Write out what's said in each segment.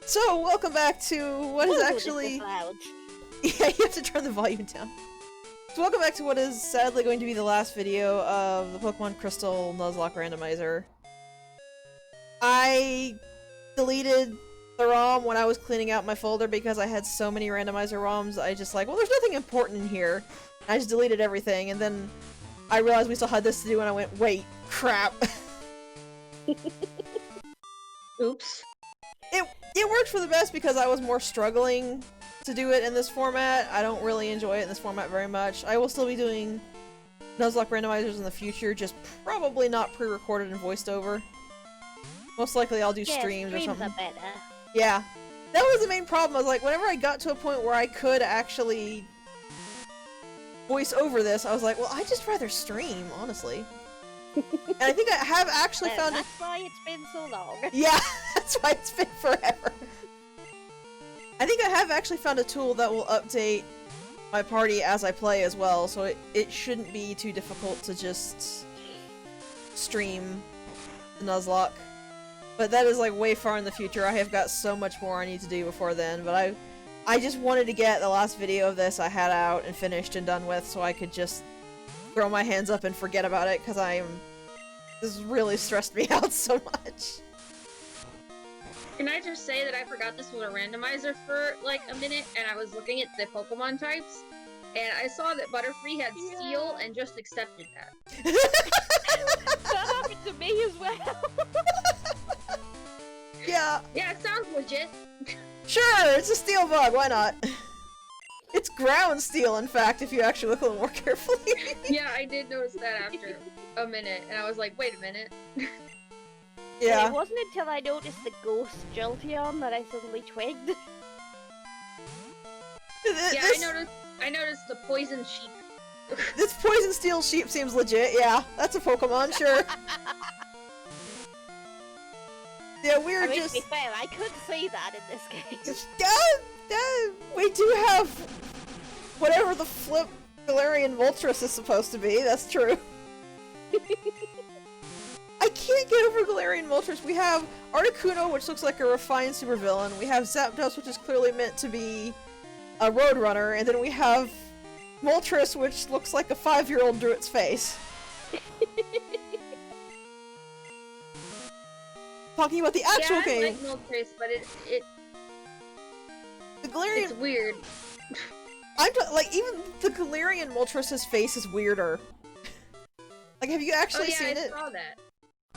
So, welcome back to what is actually... Yeah, you have to turn the volume down. So welcome back to what is sadly going to be the last video of the Pokemon Crystal Nuzlocke Randomizer. I deleted the ROM when I was cleaning out my folder because I had so many randomizer ROMs. I just like, well, there's nothing important in here. I just deleted everything, and then I realized we still had this to do, and I went, wait, crap. Oops. It worked for the best because I was more struggling to do it in this format. I don't really enjoy it in this format very much. I will still be doing Nuzlocke randomizers in the future, just probably not pre-recorded and voiced over. Most likely I'll do streams or something. Are better. Yeah. That was the main problem. I was like, whenever I got to a point where I could actually voice over this, I was like, well, I'd just rather stream, honestly. And I think I have actually found That's why it's been so long. Yeah, that's why it's been forever. I think I have actually found a tool that will update my party as I play as well, so it shouldn't be too difficult to just stream the Nuzlocke. But that is like way far in the future. I have got so much more I need to do before then, but I just wanted to get the last video of this I had out and finished and done with so I could just throw my hands up and forget about it, because this really stressed me out so much. Can I just say that I forgot this was a randomizer for like a minute, and I was looking at the Pokemon types, and I saw that Butterfree had Steel and just accepted that. That happened to me as well. Yeah. Yeah, it sounds legit. Sure, it's a steel bug, why not? It's ground steel, in fact, if you actually look a little more carefully. Yeah, I did notice that after a minute, and I was like, wait a minute. Yeah. It wasn't until I noticed the ghost Jolteon that I suddenly twigged. Yeah, I noticed the poison sheep. This poison steel sheep seems legit, yeah. That's a Pokemon, sure. Yeah, we're To just... be fair, I could see that in this game. We do have whatever the flip Galarian Moltres is supposed to be, that's true. I can't get over Galarian Moltres. We have Articuno, which looks like a refined supervillain. We have Zapdos, which is clearly meant to be a Roadrunner. And then we have Moltres, which looks like a 5-year-old drew its face. Talking about the actual game. I like Moltres, but The Galarian... it's weird. like, even the Galarian Moltres' face is weirder. Like, have you actually seen it? I saw that.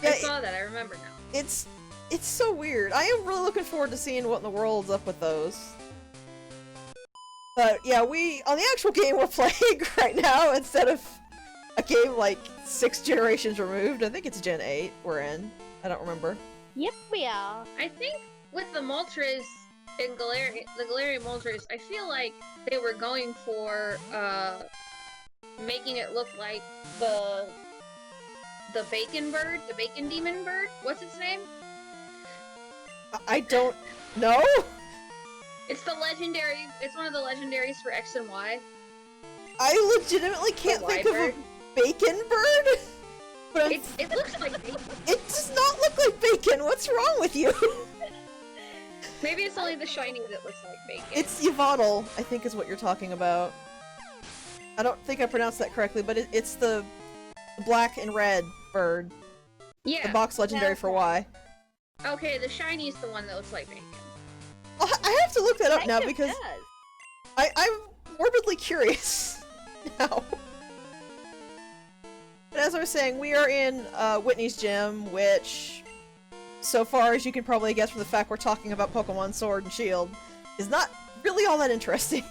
Yeah, I saw that, I remember now. It's so weird. I am really looking forward to seeing what in the world's up with those. But yeah, on the actual game we're playing right now, instead of a game like 6 generations removed, I think it's Gen 8 we're in. I don't remember. Yep, we are. I think with the Moltres and the Galarian Moltres, I feel like they were going for making it look like the bacon bird, the bacon demon bird. What's its name? I don't know. It's the legendary. It's one of the legendaries for X and Y. I legitimately can't think of a bacon bird. But it looks like bacon. It does not look like bacon. What's wrong with you? Maybe it's only the shiny that looks like bacon. It's Yvonne, I think is what you're talking about. I don't think I pronounced that correctly, but it's the black and red bird. Yeah. The box legendary for Y. Okay, the shiny is the one that looks like bacon. I have to look that up now because Does. I'm morbidly curious now. But as I was saying, we are in Whitney's gym, which, so far as you can probably guess from the fact we're talking about Pokemon Sword and Shield, is not really all that interesting.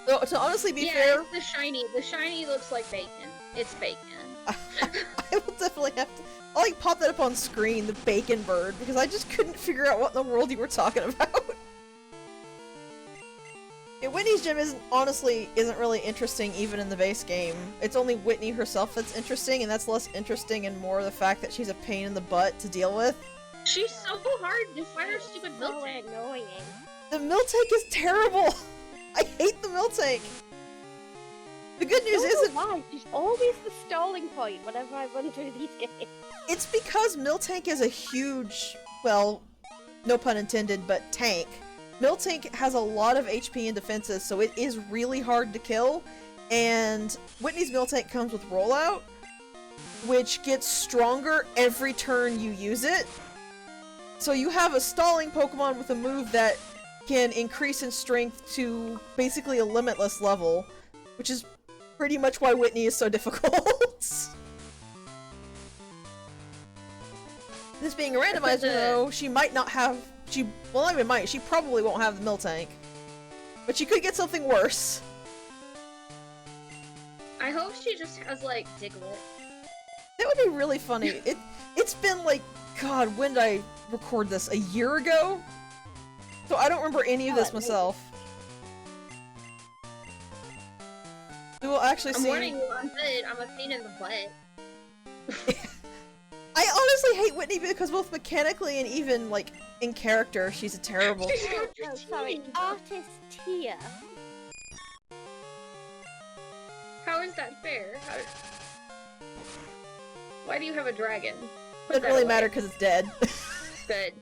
So, to honestly be fair... it's the shiny. The shiny looks like bacon. It's bacon. I will definitely have to... I'll like pop that up on screen, the bacon bird, because I just couldn't figure out what in the world you were talking about. Yeah, Whitney's gym isn't really interesting even in the base game. It's only Whitney herself that's interesting, and that's less interesting and more the fact that she's a pain in the butt to deal with. She's so hard to find her stupid Miltank. Annoying. The Miltank is terrible! I hate the Miltank! The good news is that why? She's always the stalling point whenever I run through these games. it's because Miltank is a huge, well, no pun intended, but tank. Miltank has a lot of HP and defenses, so it is really hard to kill, and Whitney's Miltank comes with rollout, which gets stronger every turn you use it. So you have a stalling Pokemon with a move that can increase in strength to basically a limitless level, which is pretty much why Whitney is so difficult. This being a randomizer, though, she might not have. Well, not even might. She probably won't have the Miltank, but she could get something worse. I hope she just has like Diglett. That would be really funny. It's been like, God, when did I record this? A year ago? So I don't remember any of this myself. We will actually see. I'm warning you, I'm a pain in the butt. I honestly hate Whitney because both mechanically and even, like, in character, she's a terrible- Oh, sorry, Artist Tia. How is that fair? Why do you have a dragon? Put Doesn't that really away. matter because it's dead. Good.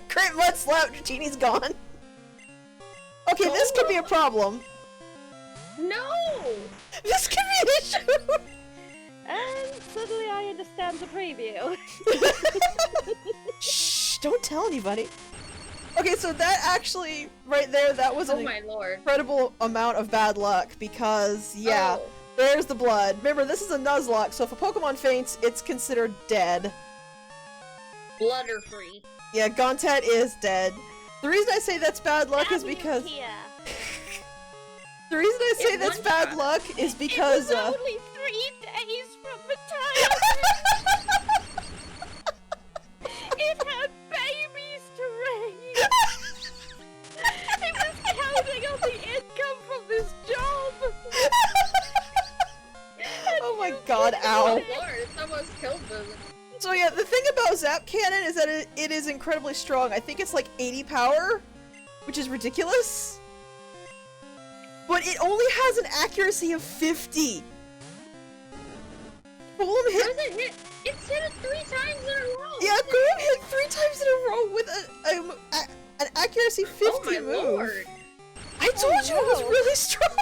Great mud slap, Genie's gone. Okay, this could be a problem. No! This could be an issue! And suddenly I understand the preview. Shh, don't tell anybody. Okay, so that actually, right there, that was Oh an my lord. incredible amount of bad luck because, yeah, Oh. there's the blood. Remember, this is a Nuzlocke, so if a Pokemon faints, it's considered dead. Blood or free. Yeah, Gontat is dead. The reason I say that's bad luck is because... Tia. The reason I say It's that's one bad shot. luck is because, It was only 3 days from the time it had babies to raise. It was counting on the income from this job. Oh my god, ow. Oh lord, it's almost killed them. So yeah, the thing about Zap Cannon is that it is incredibly strong. I think it's like 80 power, which is ridiculous. But it only has an accuracy of 50. Golem hit. Doesn't hit. It's hit it 3 times in a row. Yeah, Golem hit 3 times in a row with an accuracy 50 oh my move. lord. I told you it was no. really strong.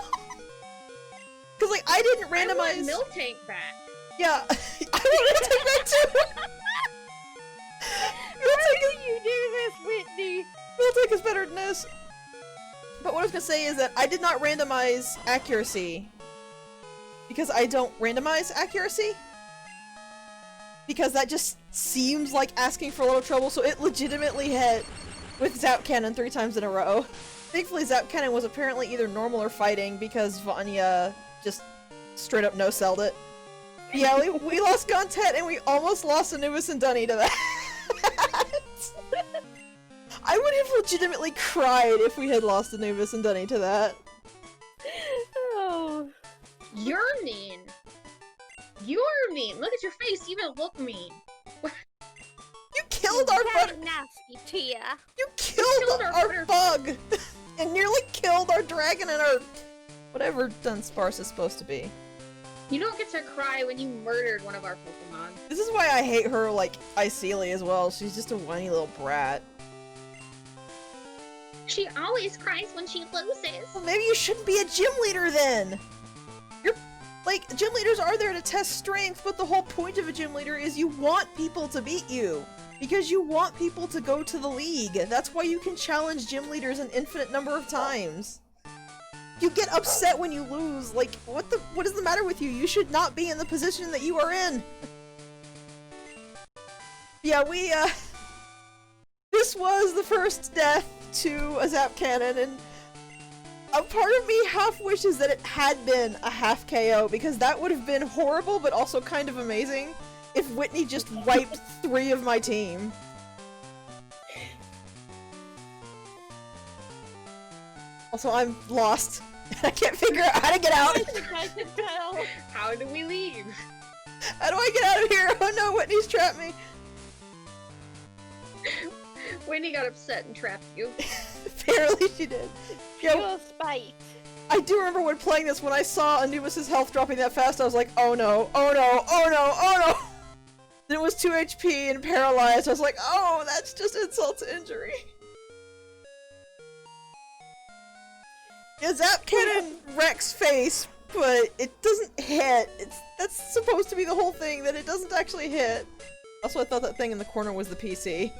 Cause like I didn't I randomize. want Miltank back. Yeah, I want to take that too. Why do you do this, Whitney? Miltank is better than this. But what I was gonna say is that I did not randomize accuracy. Because I don't randomize accuracy. Because that just seems like asking for a little trouble, so it legitimately hit with Zap Cannon 3 times in a row. Thankfully Zap Cannon was apparently either normal or fighting because Vanya just straight up no-selled it. Yeah, we lost Gontet and we almost lost Anubis and Dunny to that. I would have legitimately cried if we had lost Anubis and Dunny to that. Oh. You're mean. You're mean. Look at your face. You even look mean. You killed our Very bug. nasty, Tia. You killed our our bug, and nearly killed our dragon and our whatever Dunsparce is supposed to be. You don't get to cry when you murdered one of our Pokemon. This is why I hate her like Iceli as well. She's just a whiny little brat. She always cries when she loses. Well, maybe you shouldn't be a gym leader then. You're like gym leaders are there to test strength, but the whole point of a gym leader is you want people to beat you. Because you want people to go to the league. That's why you can challenge gym leaders an infinite number of times. You get upset when you lose. Like, what is the matter with you? You should not be in the position that you are in. Yeah, this was the first death to a Zap Cannon, and a part of me half wishes that it had been a half KO, because that would have been horrible, but also kind of amazing. If Whitney just wiped 3 of my team. Also, I'm lost. I can't figure out how to get out. I think I can tell. How do we leave? How do I get out of here? Oh no, Whitney's trapped me. Whitney got upset and trapped you. Apparently she did. Yeah, Pure spite. I do remember when playing this, when I saw Anubis' health dropping that fast, I was like, oh no, oh no, oh no, oh no! Then it was 2 HP and paralyzed. I was like, oh, that's just insult to injury. Yeah, Zap Cannon wrecks face, but it doesn't hit. That's supposed to be the whole thing, that it doesn't actually hit. Also, I thought that thing in the corner was the PC.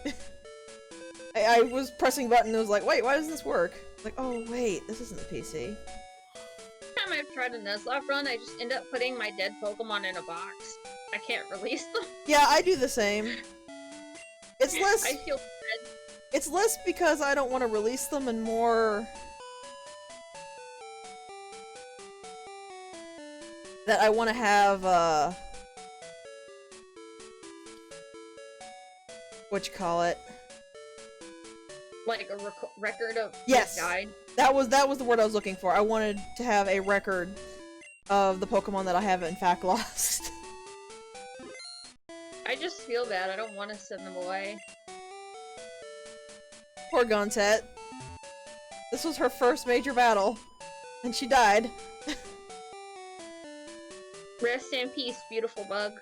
I was pressing a button and it was like, wait, why doesn't this work? Like, oh wait, this isn't the PC. Every time I've tried a Nuzlocke run, I just end up putting my dead Pokemon in a box. I can't release them. Yeah, I do the same. It's less. I feel bad. It's less because I don't want to release them and more that I want to have, what you call it? Like a record of Yes. who died. That was the word I was looking for. I wanted to have a record of the Pokemon that I have in fact lost. I just feel bad. I don't want to send them away. Poor Gontet. This was her first major battle, and she died. Rest in peace, beautiful bug.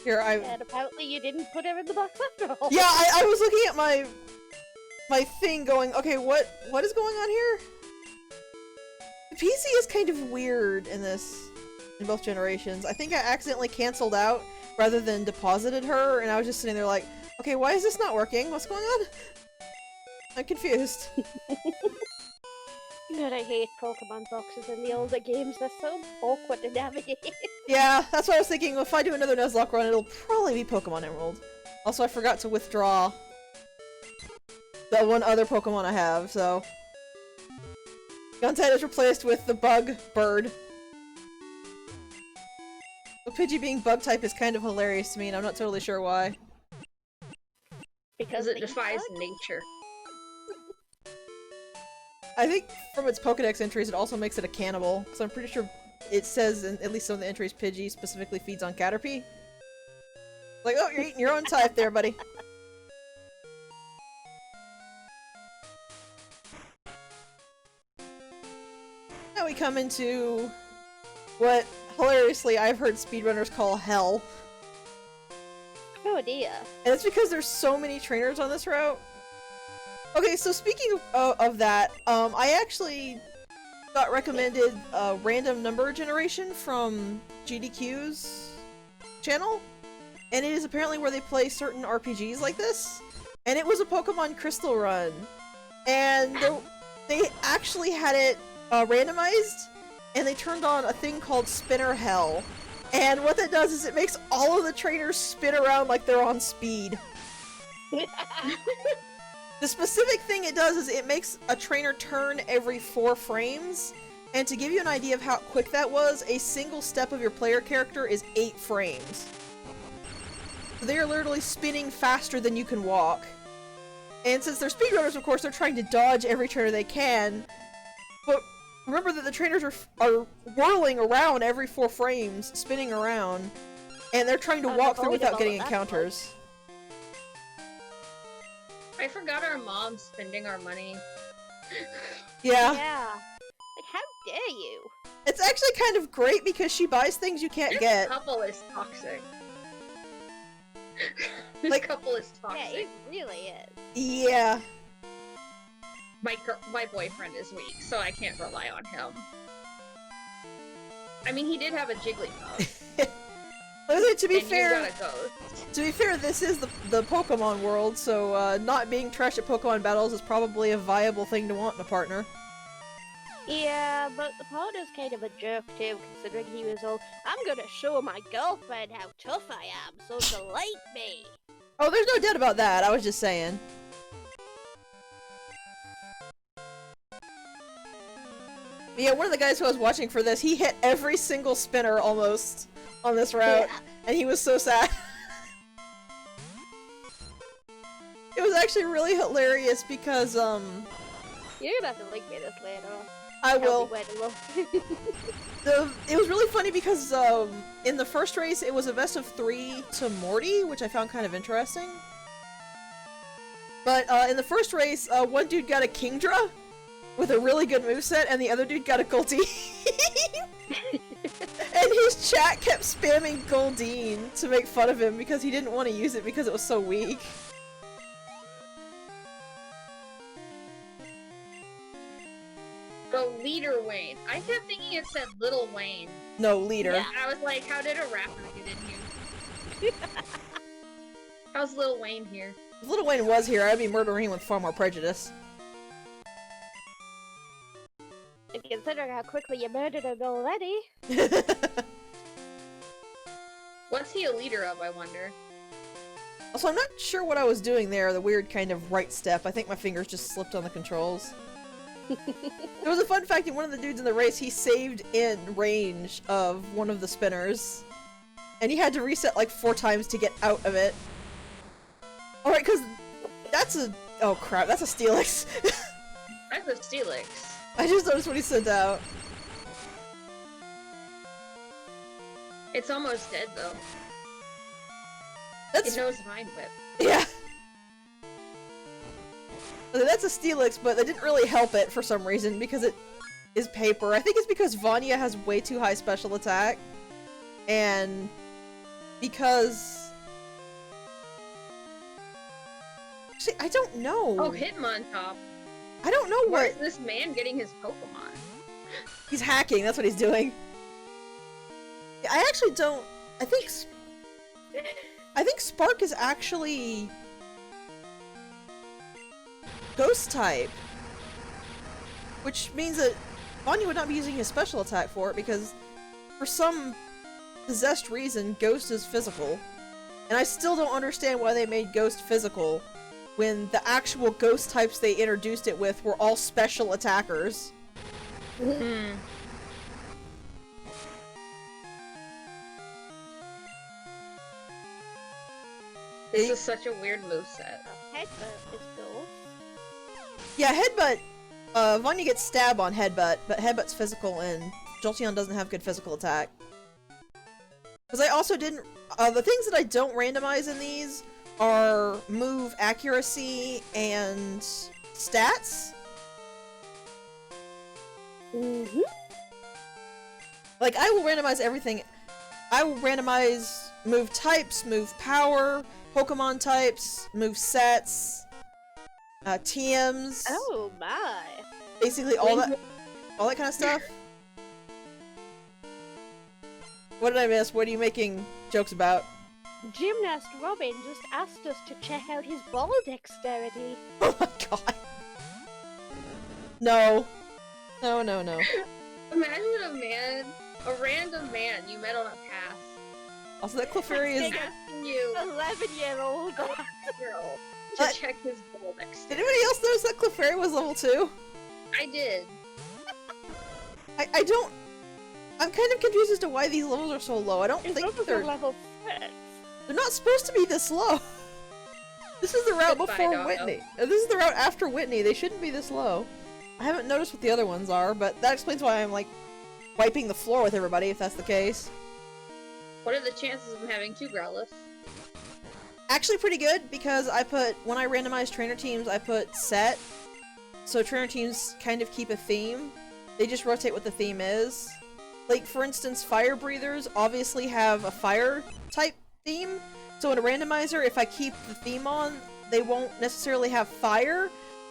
Here, And apparently you didn't put her in the box after all. Yeah, I was looking at my thing going, okay, what is going on here? The PC is kind of weird in both generations. I think I accidentally canceled out rather than deposited her, and I was just sitting there like, okay, why is this not working? What's going on? I'm confused. God, I hate Pokemon boxes in the older games. They're so awkward to navigate. Yeah, that's what I was thinking. If I do another Nuzlocke run, it'll probably be Pokemon Emerald. Also, I forgot to withdraw the one other Pokemon I have, so... Guntet is replaced with the Bug Bird. The Pidgey being bug type is kind of hilarious to me, and I'm not totally sure why. Because it they defies suck? nature. I think from its Pokedex entries, it also makes it a cannibal, so I'm pretty sure it says in at least some of the entries Pidgey specifically feeds on Caterpie. Like, oh, you're eating your own type there, buddy. Now we come into what, hilariously, I've heard speedrunners call hell. Oh dear. And it's because there's so many trainers on this route. Okay, so speaking of that, I actually got recommended random number generation from GDQ's channel, and it is apparently where they play certain RPGs like this. And it was a Pokemon Crystal run, and they actually had it randomized, and they turned on a thing called Spinner Hell. And what that does is it makes all of the trainers spin around like they're on speed. The specific thing it does is it makes a trainer turn every 4 frames, and to give you an idea of how quick that was, a single step of your player character is 8 frames. So they are literally spinning faster than you can walk. And since they're speedrunners, of course, they're trying to dodge every trainer they can, but remember that the trainers are whirling around every 4 frames, spinning around, and they're trying to walk through without getting encounters. I forgot our mom spending our money. Yeah. Yeah. Like, how dare you? It's actually kind of great because she buys things you can't This get. couple is toxic. This Like- couple is Yeah, toxic. it really is. Yeah. My boyfriend is weak, so I can't rely on him. I mean, he did have a Jigglypuff. To be and fair, you got a ghost. to be fair, this is the Pokemon world, so not being trash at Pokemon battles is probably a viable thing to want in a partner. Yeah, but the partner's kind of a jerk too, considering he was all, I'm gonna show my girlfriend how tough I am, so she'll like me. Oh, there's no doubt about that. I was just saying. But yeah, one of the guys who I was watching for this, he hit every single spinner almost on this route, and he was so sad. It was actually really hilarious because, You're gonna have to link me this later. I will. Tell me where to look. It was really funny because, in the first race, it was a best of 3 to Morty, which I found kind of interesting. But, in the first race, one dude got a Kingdra with a really good moveset, and the other dude got a Gulti. And his chat kept spamming Goldine to make fun of him because he didn't want to use it because it was so weak. The leader Wayne. I kept thinking it said Little Wayne. No, leader. Yeah. I was like, how did a rapper get in here? How's Lil Wayne here? If Little Wayne was here, I'd be murdering him with far more prejudice. And considering how quickly you murdered him already. What's he a leader of, I wonder? Also, I'm not sure what I was doing there, the weird kind of right step. I think my fingers just slipped on the controls. There was a fun fact in one of the dudes in the race, he saved in range of one of the spinners. And he had to reset like 4 times to get out of it. Alright, cause that's a- oh crap, that's a Steelix. That's a Steelix. I just noticed what he sent out. It's almost dead, though. That's- It knows Vine Whip. Yeah. That's a Steelix, but that didn't really help it for some reason because it is paper. I think it's because Vanya has way too high special attack. And because... Actually, I don't know. Oh, Hitmontop. I don't know Where what... is this man getting his Pokemon? He's hacking, that's what he's doing. I actually don't... I think Spark is actually... Ghost type. Which means that Vanya would not be using his special attack for it because for some possessed reason, Ghost is physical. And I still don't understand why they made Ghost physical when the actual Ghost types they introduced it with were all special attackers. Hmm. This is such a weird moveset. Headbutt is cool. Yeah, Headbutt, Vanya gets stab on Headbutt, but Headbutt's physical and Jolteon doesn't have good physical attack. Because I also didn't, the things that I don't randomize in these are move accuracy and stats. Mm-hmm. Like, I will randomize everything. I will randomize move types, move power, Pokemon types, move sets, TMs. Oh my. Basically all that kind of stuff. What did I miss? What are you making jokes about? Gymnast Robin just asked us to check out his ball dexterity. Oh my god. No. No, no, no. Imagine a random man you met on a path. Also, that Clefairy is... Asking you, 11-year-old. girl, to What? check his ball Did dexterity. anybody else notice that Clefairy was level 2? I did. I don't... I'm kind of confused as to why these levels are so low. I don't His think levels they're... are level 6. They're not supposed to be this low. This is the route Goodbye, before doggo. Whitney. This is the route after Whitney. They shouldn't be this low. I haven't noticed what the other ones are, but that explains why I'm, like, wiping the floor with everybody, if that's the case. What are the chances of him having 2 Growlithe? Actually pretty good, because when I randomize trainer teams, I put set. So trainer teams kind of keep a theme. They just rotate what the theme is. Like, for instance, fire breathers obviously have a fire type theme. So in a randomizer, if I keep the theme on, they won't necessarily have fire,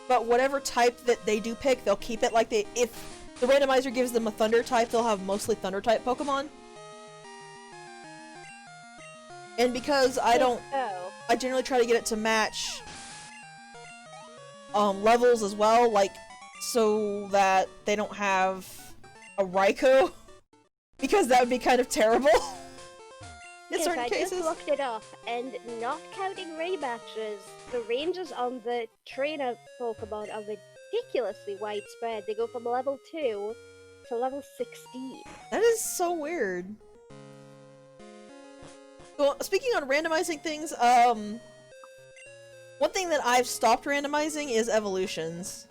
but whatever type that they do pick, they'll keep it. Like, if the randomizer gives them a thunder type, they'll have mostly thunder type Pokemon. And because I generally try to get it to match levels as well, like, so that they don't have a Raikou, because that would be kind of terrible in Yes, certain I cases. just looked it up, and not counting rematches, the ranges on the trainer Pokemon are ridiculously widespread. They go from level 2 to level 16. That is so weird. Well, speaking on randomizing things, one thing that I've stopped randomizing is evolutions.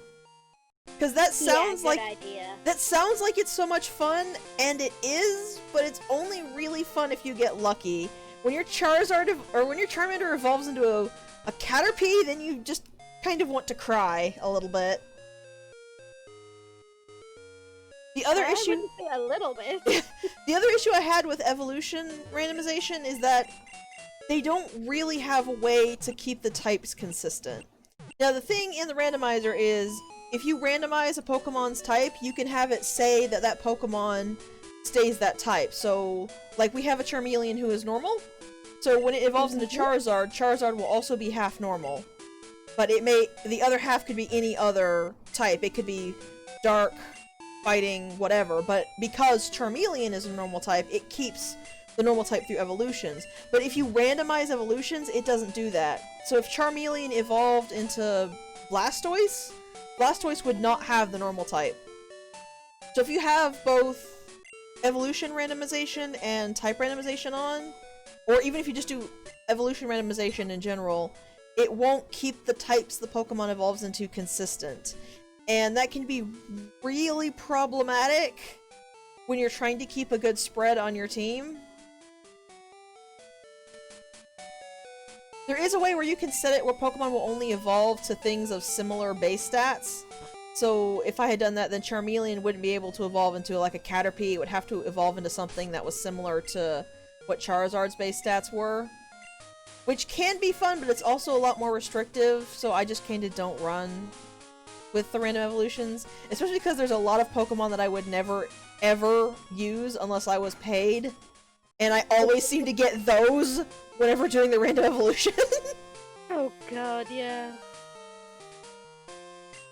Because that sounds yeah, good like idea. that sounds like it's so much fun, and it is, but it's only really fun if you get lucky. When your Charizard or when your Charmander evolves into a Caterpie, then you just kind of want to cry a little bit. The other I issue, wouldn't say a little bit. the other issue I had with evolution randomization is that they don't really have a way to keep the types consistent. Now, the thing in the randomizer is, if you randomize a Pokemon's type, you can have it say that that Pokemon stays that type. So, like, we have a Charmeleon who is normal, so when it evolves into Charizard, Charizard will also be half normal. But the other half could be any other type. It could be dark, fighting, whatever, but because Charmeleon is a normal type, it keeps the normal type through evolutions. But if you randomize evolutions, it doesn't do that. So if Charmeleon evolved into Blastoise, Blastoise would not have the normal type. So if you have both evolution randomization and type randomization on, or even if you just do evolution randomization in general, it won't keep the types the Pokemon evolves into consistent. And that can be really problematic when you're trying to keep a good spread on your team. There is a way where you can set it where Pokemon will only evolve to things of similar base stats. So if I had done that, then Charmeleon wouldn't be able to evolve into like a Caterpie. It would have to evolve into something that was similar to what Charizard's base stats were. Which can be fun, but it's also a lot more restrictive, so I just kinda don't run with the random evolutions. Especially because there's a lot of Pokemon that I would never, ever use unless I was paid. And I always seem to get those whenever doing the random evolution. Oh god, yeah.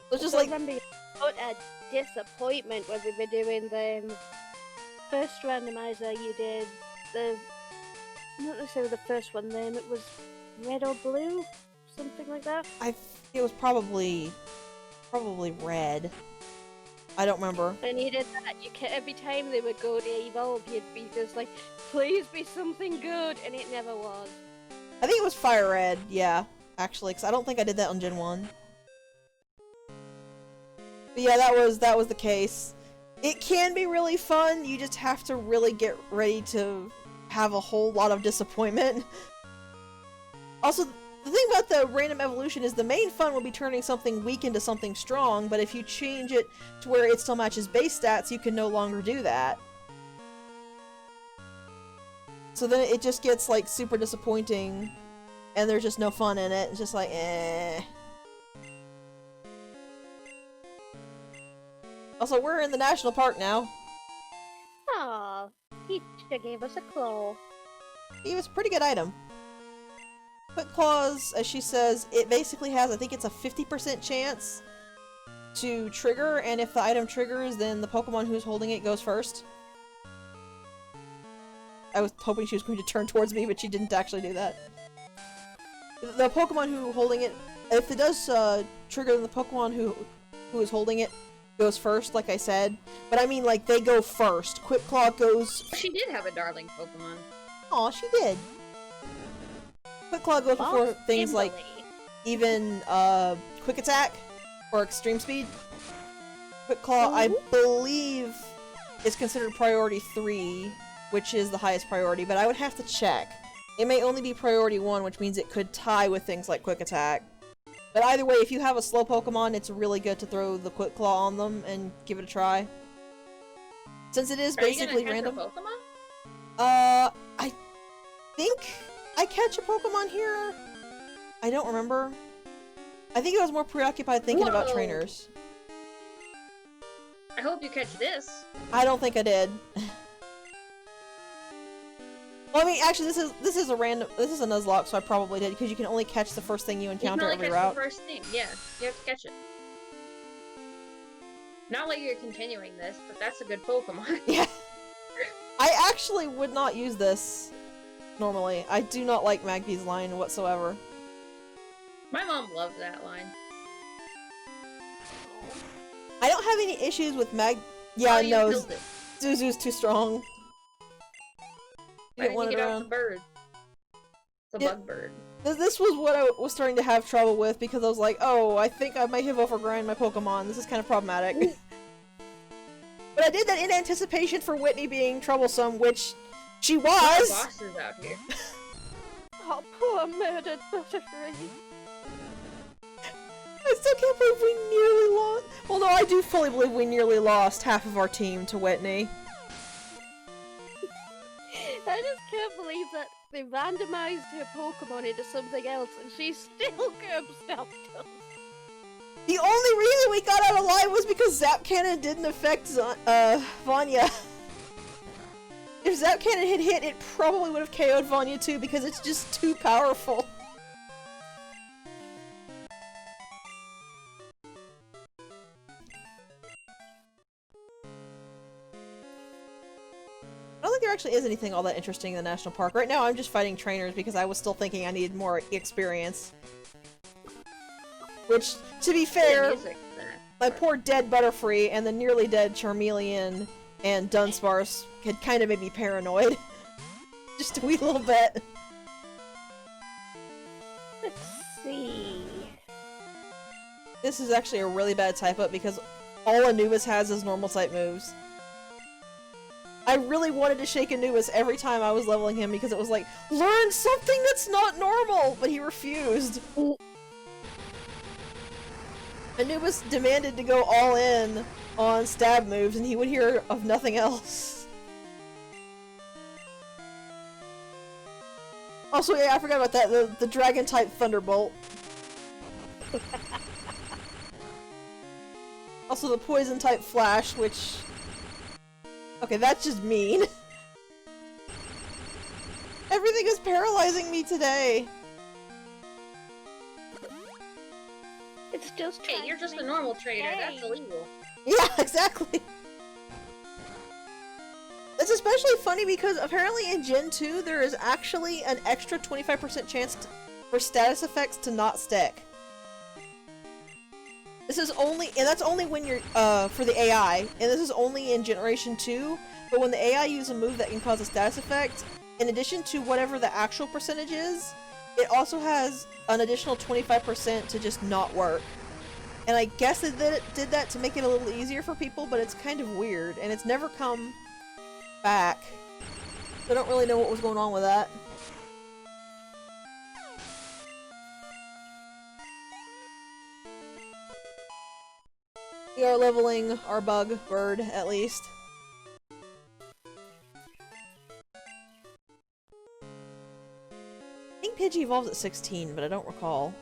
So it's just I like... remember what a disappointment when we were doing the first randomizer you did. Not necessarily the first one then, it was red or blue? Something like that? It was probably red. I don't remember. And you did that, every time they would go to evolve, you'd be just like, please be something good, and it never was. I think it was fire red, yeah, actually, because I don't think I did that on Gen 1. But yeah, that was the case. It can be really fun, you just have to really get ready to have a whole lot of disappointment. Also, the thing about the random evolution is the main fun will be turning something weak into something strong, but if you change it to where it still matches base stats, you can no longer do that. So then it just gets, like, super disappointing, and there's just no fun in it. It's just like, eh. Also, we're in the national park now. Aw, teacher gave us a claw. He was a pretty good item. Quick Claws, as she says, it basically has, I think it's a 50% chance to trigger, and if the item triggers, then the Pokemon who's holding it goes first. I was hoping she was going to turn towards me, but she didn't actually do that. The Pokemon who holding it, if it does trigger, then the Pokemon who is holding it goes first, like I said. But I mean, like, they go first. Quick Claw goes... She did have a darling Pokemon. Aw, she did. Quick Claw goes before things like even Quick Attack or Extreme Speed. Quick Claw, I believe, is considered priority 3, which is the highest priority, but I would have to check. It may only be priority 1, which means it could tie with things like Quick Attack. But either way, if you have a slow Pokemon, it's really good to throw the Quick Claw on them and give it a try. Since it is basically random. Pokemon? I think I catch a Pokemon here. I don't remember. I think I was more preoccupied thinking about trainers. I hope you catch this. I don't think I did. Well, I mean, actually, this is a Nuzlocke, so I probably did, because you can only catch the first thing you encounter every route. The first thing, yeah. You have to catch it. Not like you're continuing this, but that's a good Pokemon. Yeah. I actually would not use this normally. I do not like Magby's line whatsoever. My mom loves that line. I don't have any issues with Yeah, no. Zuzu's too strong. Why didn't you get off the bird? The bug bird. This was what I was starting to have trouble with, because I was like, oh, I think I might have overgrown my Pokemon. This is kind of problematic. But I did that in anticipation for Whitney being troublesome, which she was! Bosses out here. Oh, poor murdered Butterfree. I still can't believe we nearly lost. Well, no, I do fully believe we nearly lost half of our team to Whitney. I just can't believe that they randomized her Pokemon into something else and she still curb stopped us. The only reason we got out alive was because Zap Cannon didn't affect Vanya. If Zap Cannon had hit, it probably would have KO'd Vanya too because it's just too powerful. I don't think there actually is anything all that interesting in the national park. Right now I'm just fighting trainers because I was still thinking I needed more experience. Which, to be fair, my poor dead Butterfree and the nearly dead Charmeleon and Dunsparce had kind of made me paranoid. Just a wee little bit. Let's see. This is actually a really bad type up because all Anubis has is normal type moves. I really wanted to shake Anubis every time I was leveling him because it was like, learn something that's not normal! But he refused. Anubis demanded to go all in on stab moves and he would hear of nothing else. Also, yeah, I forgot about that, the dragon type Thunderbolt. Also the poison type Flash, which... Okay, that's just mean. Everything is paralyzing me today. It's just Hey, you're just a normal trader. That's illegal. Yeah, exactly. It's especially funny because apparently in Gen 2 there is actually an extra 25% chance for status effects to not stick. This is only, and that's only when you're, for the AI, and this is only in Generation 2, but when the AI uses a move that can cause a status effect, in addition to whatever the actual percentage is, it also has an additional 25% to just not work. And I guess it did that to make it a little easier for people, but it's kind of weird, and it's never come back. So I don't really know what was going on with that. We are leveling our bug bird, at least. I think Pidgey evolves at 16, but I don't recall.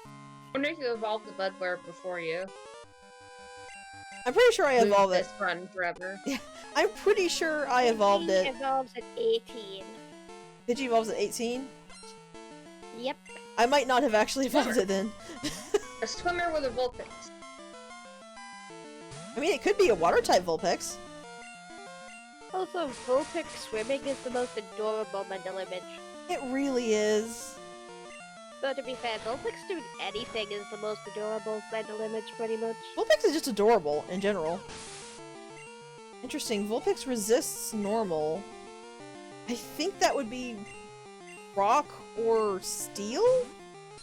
I wonder if you evolved the Budware before you. I'm pretty sure I evolved it. This run forever. Yeah, I'm pretty sure I evolved it. Pidgey evolves at 18. Pidgey evolves at 18? Yep. I might not have actually evolved it then. A swimmer with a Vulpix. I mean, it could be a water-type Vulpix. Also, Vulpix swimming is the most adorable mental image. It really is. But to be fair, Vulpix doing anything is the most adorable mental image, pretty much. Vulpix is just adorable, in general. Interesting, Vulpix resists normal. I think that would be rock or steel?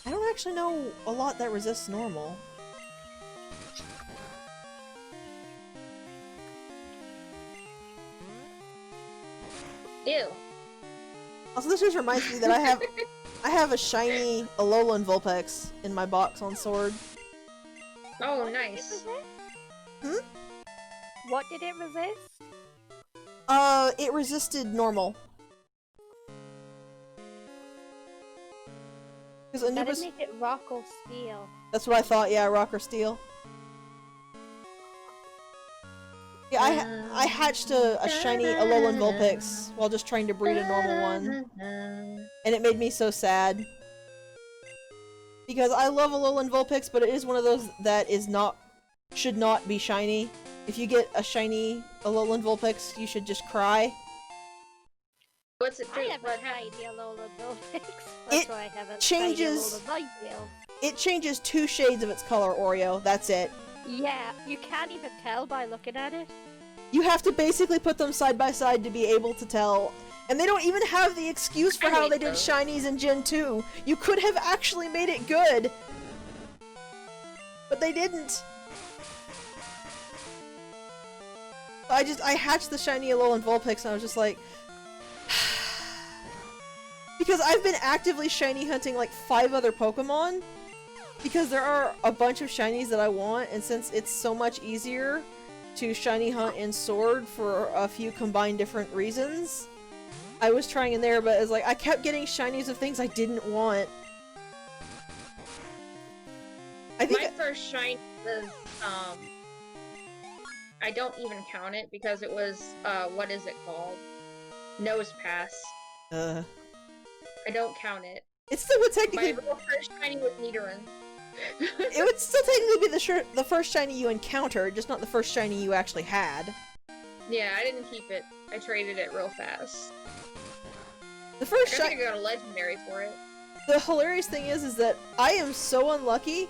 I don't actually know a lot that resists normal. Ew. Also, this just reminds me that I have a shiny Alolan Vulpix in my box on Sword. Oh, What nice. did it resist? Hmm? What did it resist? It resisted normal. Because That'd Anubis... make it rock or steel. That's what I thought, yeah, rock or steel. Yeah, I hatched a shiny Alolan Vulpix while just trying to breed a normal one. And it made me so sad. Because I love Alolan Vulpix, but it is one of those that should not be shiny. If you get a shiny Alolan Vulpix, you should just cry. What's it do? I have a What shiny happened? Alolan Vulpix. That's why I have a changes- shiny Alolan Ninetale. It changes 2 shades of its color, Oreo. That's it. Yeah, you can't even tell by looking at it. You have to basically put them side by side to be able to tell. And they don't even have the excuse for how they did shinies in Gen 2. You could have actually made it good. But they didn't. I hatched the shiny Alolan Vulpix and I was just like... Because I've been actively shiny hunting like 5 other Pokemon. because there are a bunch of shinies that I want, and since it's so much easier to shiny hunt in Sword for a few combined different reasons, I was trying in there, but it's like I kept getting shinies of things I didn't want. I think My first shiny was, I don't even count it because it was, what is it called? Nose Pass. I don't count it. It still would My technically real first shiny was Nidoran. it would still technically be the first shiny you encountered, just not the first shiny you actually had. Yeah, I didn't keep it. I traded it real fast. The first I shiny. got a legendary for it. The hilarious thing is that I am so unlucky.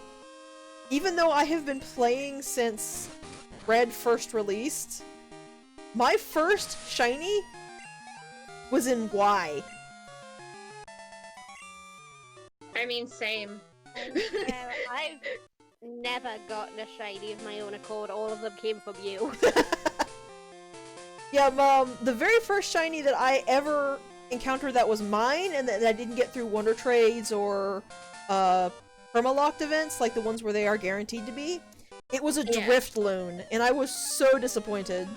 Even though I have been playing since Red first released, my first shiny was in Y. I mean, same. I've never gotten a shiny of my own accord. All of them came from you. Yeah, the very first shiny that I ever encountered that was mine and that I didn't get through Wonder Trades or permalocked events, like the ones where they are guaranteed to be, it was a Driftloon, and I was so disappointed.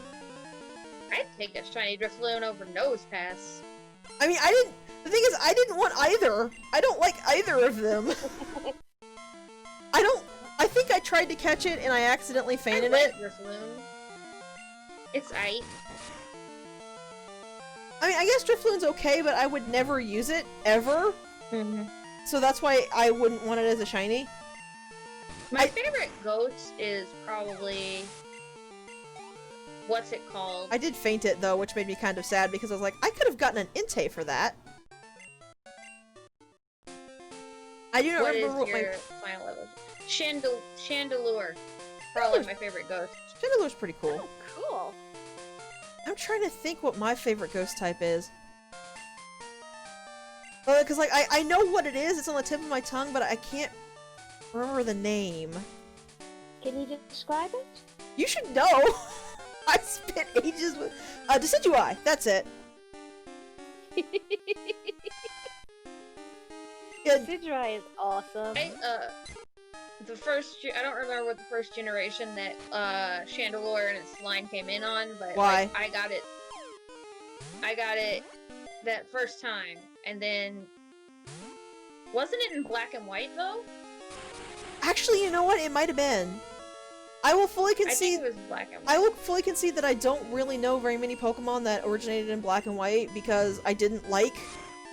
I'd take a shiny Driftloon over Nose Pass. I mean, the thing is, I didn't want either. I don't like either of them. I think I tried to catch it and I accidentally fainted I like it. Driftloon. It's aight. I mean, I guess Driftloon's okay, but I would never use it, ever. So that's why I wouldn't want it as a shiny. My favorite ghost is probably... What's it called? I did faint it, though, which made me kind of sad, because I was like, I could have gotten an Entei for that. I do not What remember is your final level? Chandelure. Probably my favorite ghost. Chandelure's pretty cool. Oh, cool. I'm trying to think what my favorite ghost type is. Because, like, I know what it is, it's on the tip of my tongue, but I can't remember the name. Can you describe it? You should know! I spent ages with... Decidueye! That's it! Yeah. Decidueye is awesome. I don't remember what the first generation that Chandelure and its line came in on, but Why? Like, I got it that first time, and then wasn't it in black and white though? Actually, you know what? It might have been. I will fully concede. I think it was black and white. I will fully concede that I don't really know very many Pokemon that originated in black and white because I didn't like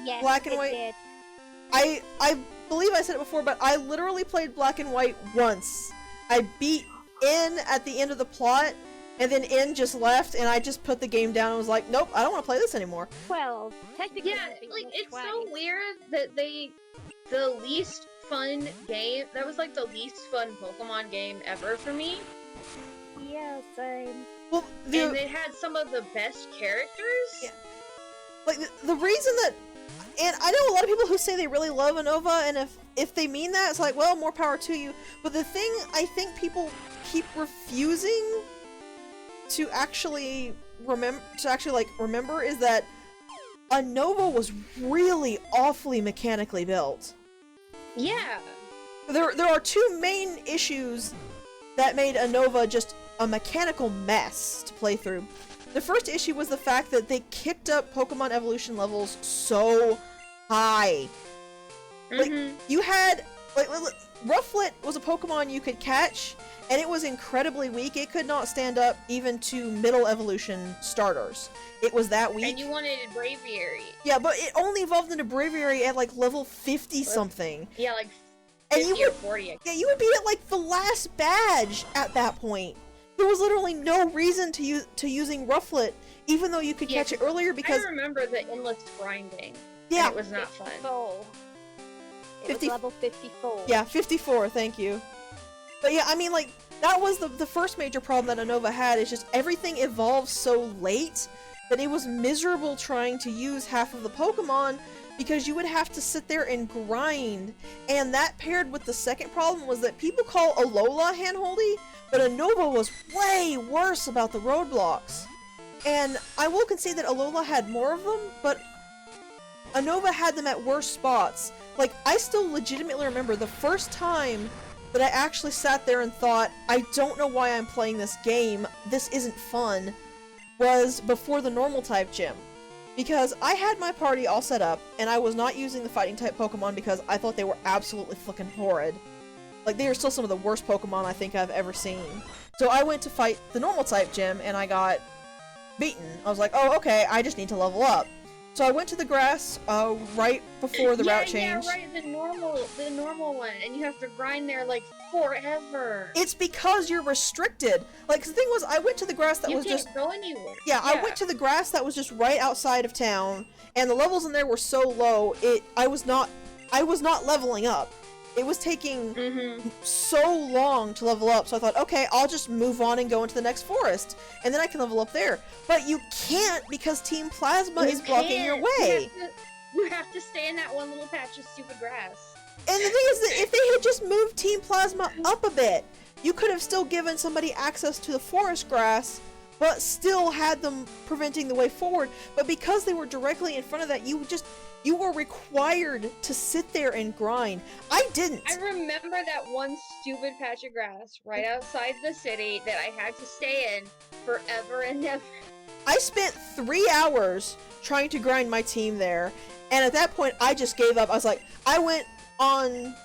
Yes, black and it white. did. I believe I said it before, but I literally played black and white once. I beat N at the end of the plot, and then N just left, and I just put the game down and was like, nope, I don't want to play this anymore. Well, technically, Yeah, I think like it's twice. so weird that the least fun game, that was like the least fun Pokemon game ever for me. Yeah, same. Well, And it had some of the best characters. Yeah. Like, the reason that... And I know a lot of people who say they really love Unova, and if they mean that, it's like, well, more power to you. But the thing I think people keep refusing to actually remember is that Unova was really awfully mechanically built. Yeah. There are two main issues that made Unova just a mechanical mess to play through. The first issue was the fact that they kicked up Pokemon evolution levels so high. Like, you had... Like, Rufflet was a Pokemon you could catch, and it was incredibly weak. It could not stand up even to middle evolution starters. It was that weak. And you wanted a Braviary. Yeah, but it only evolved into Braviary at, like, level 50-something. Yeah, like 50 And you or would, 40. yeah, you would be at, like, the last badge at that point. There was literally no reason to using Rufflet, even though you could catch it earlier, because... I remember the endless grinding. Yeah. And it was not fun. 54. It 50 was level 54. Yeah, 54, thank you. But yeah, I mean, like, that was the first major problem that Unova had, is just everything evolved so late that it was miserable trying to use half of the Pokemon, because you would have to sit there and grind. And that paired with the second problem was that people call Alola handholdy, but Unova was way worse about the roadblocks. And I will concede that Alola had more of them, but Unova had them at worse spots. like, I still legitimately remember the first time that I actually sat there and thought, I don't know why I'm playing this game, this isn't fun, was before the normal type gym. Because I had my party all set up, and I was not using the fighting type Pokemon because I thought they were absolutely fucking horrid. Like, they are still some of the worst Pokemon I think I've ever seen. So I went to fight the normal type gym, and I got beaten. I was like, oh, okay, I just need to level up. So I went to the grass, right before the route change. Yeah, right, the normal one, and you have to grind there, like, forever. It's because you're restricted. Like, the thing was, I went to the grass that was just... You can't go anywhere. Yeah, I went to the grass that was just right outside of town, and the levels in there were so low, I was not leveling up. It was taking so long to level up, so I thought, okay, I'll just move on and go into the next forest, and then I can level up there. But you can't because Team Plasma is blocking your way. You have to stay in that one little patch of stupid grass. And the thing is that if they had just moved Team Plasma up a bit, you could have still given somebody access to the forest grass, but still had them preventing the way forward. But because they were directly in front of that, you were required to sit there and grind. I didn't. I remember that one stupid patch of grass right outside the city that I had to stay in forever and ever. I spent 3 hours trying to grind my team there, and at that point I just gave up. I was like, I went on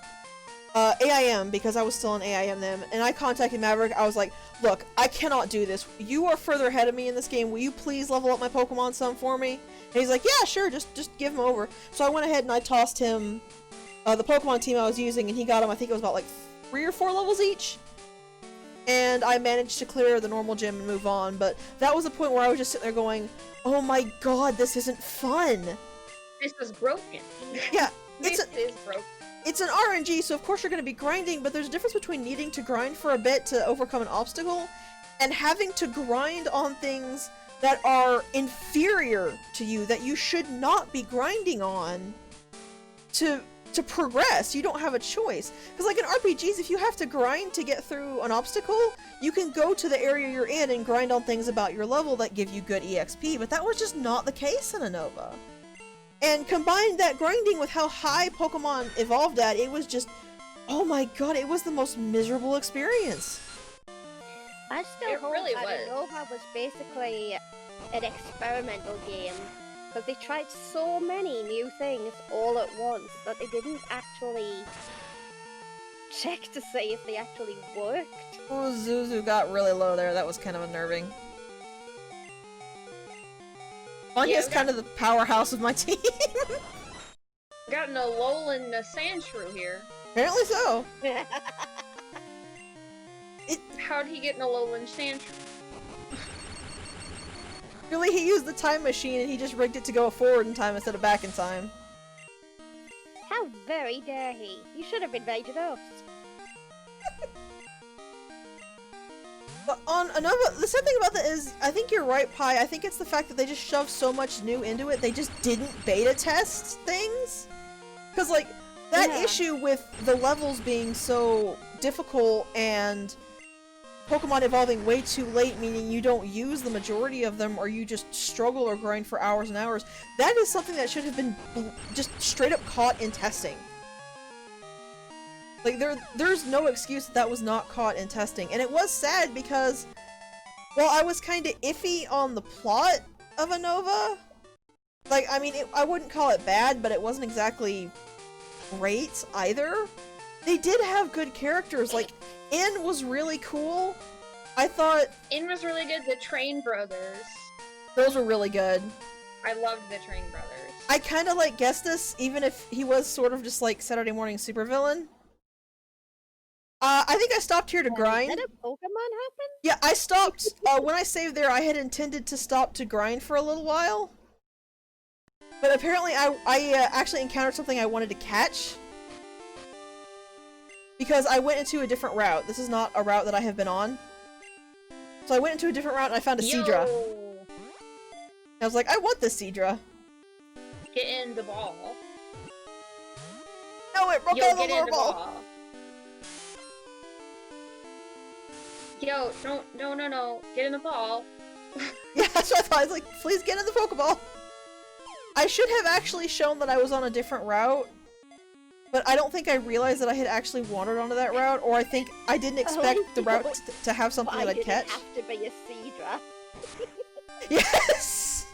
AIM because I was still on AIM then, and I contacted Maverick. I was like, look, I cannot do this. You are further ahead of me in this game. Will you please level up my Pokemon some for me? And he's like, yeah, sure, just give him over. So I went ahead and I tossed him the Pokemon team I was using, and he got him, I think it was about like 3 or 4 levels each. And I managed to clear the normal gym and move on, but that was the point where I was just sitting there going, oh my god, this isn't fun. This is broken. Yeah, This is broken. It's an RNG, so of course you're going to be grinding, but there's a difference between needing to grind for a bit to overcome an obstacle, and having to grind on things that are inferior to you, that you should not be grinding on to progress. You don't have a choice. Because like in RPGs, if you have to grind to get through an obstacle, you can go to the area you're in and grind on things about your level that give you good EXP, but that was just not the case in Unova. And combine that grinding with how high Pokemon evolved at, it was just, oh my god, it was the most miserable experience. I still hope that Unova was basically an experimental game, because they tried so many new things all at once that they didn't actually check to see if they actually worked. Oh, Zuzu got really low there. That was kind of unnerving. Vanya's kind of the powerhouse of my team. Got an Alolan Sandshrew here. Apparently so. How'd he get an Alolan Sandshrew? Really, he used the time machine and he just rigged it to go forward in time instead of back in time. How very dare he? You should have invited us. But on Unova, the sad thing about that is, I think you're right, Pi. I think it's the fact that they just shoved so much new into it, they just didn't beta test things. Because, like, that issue with the levels being so difficult and Pokemon evolving way too late, meaning you don't use the majority of them or you just struggle or grind for hours and hours, that is something that should have been just straight up caught in testing. Like, there's no excuse that was not caught in testing. And it was sad because, well, I was kind of iffy on the plot of Unova. Like, I mean, I wouldn't call it bad, but it wasn't exactly great either. They did have good characters. Like, In was really cool. I thought... In was really good. The Train Brothers. Those were really good. I loved the Train Brothers. I kind of like Gestus, even if he was sort of just like Saturday morning supervillain. I think I stopped here to grind. Did a Pokemon happen? Yeah, I stopped. When I saved there, I had intended to stop to grind for a little while. But apparently I actually encountered something I wanted to catch. Because I went into a different route. This is not a route that I have been on. So I went into a different route and I found a Seadra. I was like, I want this Seadra. Get in the ball. No, it broke out of the lure ball. Yo, no. Get in the ball. Yeah, that's what I thought. I was like, please get in the Pokeball. I should have actually shown that I was on a different route. but I don't think I realized that I had actually wandered onto that route, or I think I didn't expect the route to have something that I'd catch. Why did it have to be a Seadra? Yes!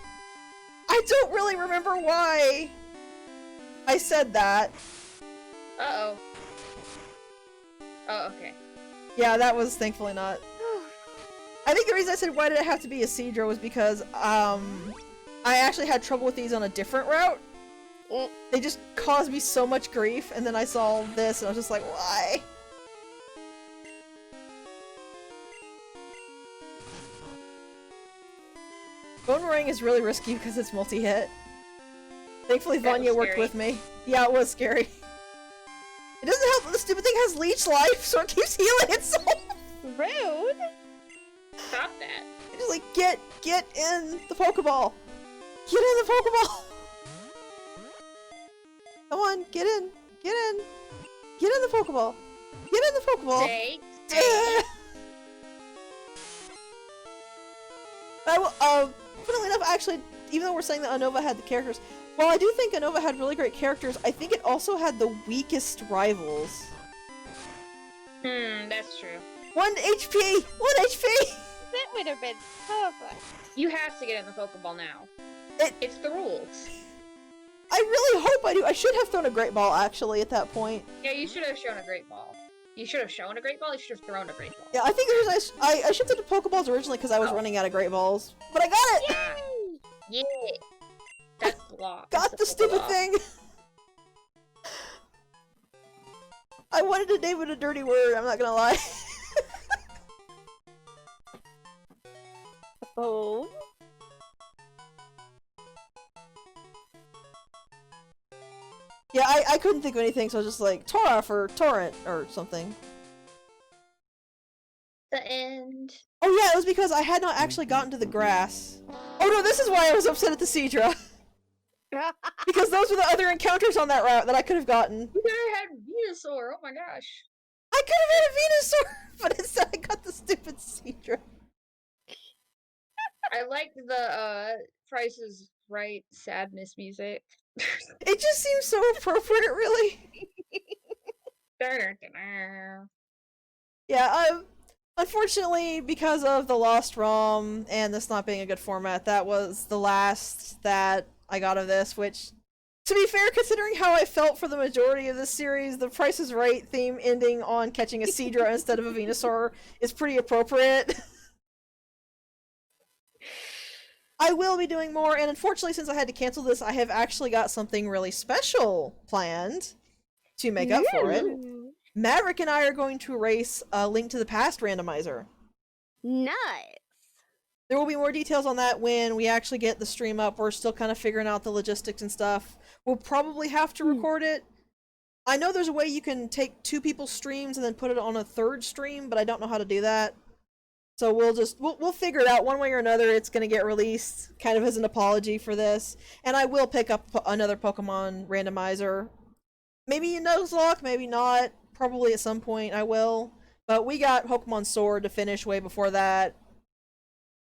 I don't really remember why I said that. Uh-oh. Oh, okay. Yeah, that was thankfully not. I think the reason I said why did it have to be a Seadra was because, I actually had trouble with these on a different route. They just caused me so much grief, and then I saw this, and I was just like, why? Boomerang is really risky because it's multi-hit. Thankfully Vanya worked with me. Yeah, it was scary. It doesn't help that the stupid thing has leech life, so it keeps healing itself! Rude! Stop that. It's just like, get in the Pokeball! Get in the Pokeball! Come on, get in! Get in! Get in the Pokeball! Get in the Pokeball! Stay. Funnily enough, actually, even though we're saying that Unova had the characters, while I do think Unova had really great characters, I think it also had the weakest rivals. That's true. 1 HP! 1 HP! That would have been perfect. You have to get in the Pokeball now. It's the rules. I really hope I do. I should have thrown a Great Ball, actually, at that point. Yeah, you should have shown a Great Ball. You should have shown a Great Ball, you should have thrown a Great Ball. Yeah, I think the reason I shifted to Pokeballs originally because I was running out of Great Balls. But I got it! Yeah! Yeah! That's the law. Got the stupid thing! I wanted to name it a dirty word, I'm not gonna lie. Oh. Yeah, I couldn't think of anything, so I was just like, Toraf or Torrent or something. The end. Oh yeah, it was because I had not actually gotten to the grass. Oh no, this is why I was upset at the Seadra. Because those were the other encounters on that route that I could have gotten. You could have had Venusaur, oh my gosh. I could have had a Venusaur, but instead I got the stupid Seadra. I liked the, Price is Right sadness music. It just seems so appropriate, really. Yeah, unfortunately, because of the Lost ROM and this not being a good format, that was the last that I got of this, which, to be fair, considering how I felt for the majority of this series, the Price is Right theme ending on catching a Seadra instead of a Venusaur is pretty appropriate. I will be doing more, and unfortunately, since I had to cancel this, I have actually got something really special planned to make up for it. Maverick and I are going to race a Link to the Past randomizer. Nice. There will be more details on that when we actually get the stream up. We're still kind of figuring out the logistics and stuff. We'll probably have to record it. I know there's a way you can take 2 people's streams and then put it on a 3rd stream, but I don't know how to do that. So we'll figure it out one way or another. It's gonna get released kind of as an apology for this. And I will pick up another Pokemon randomizer. Maybe in Nuzlocke, maybe not. Probably at some point I will. But we got Pokemon Sword to finish way before that.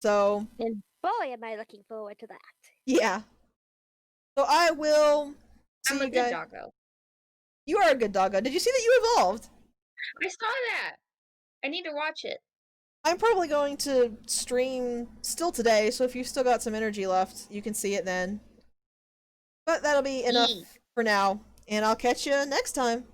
So... And boy, am I looking forward to that. Yeah. So I will see I'm a you good guys. doggo. You are a good doggo. Did you see that you evolved? I saw that! I need to watch it. I'm probably going to stream still today, so if you've still got some energy left, you can see it then. But that'll be enough for now, and I'll catch you next time.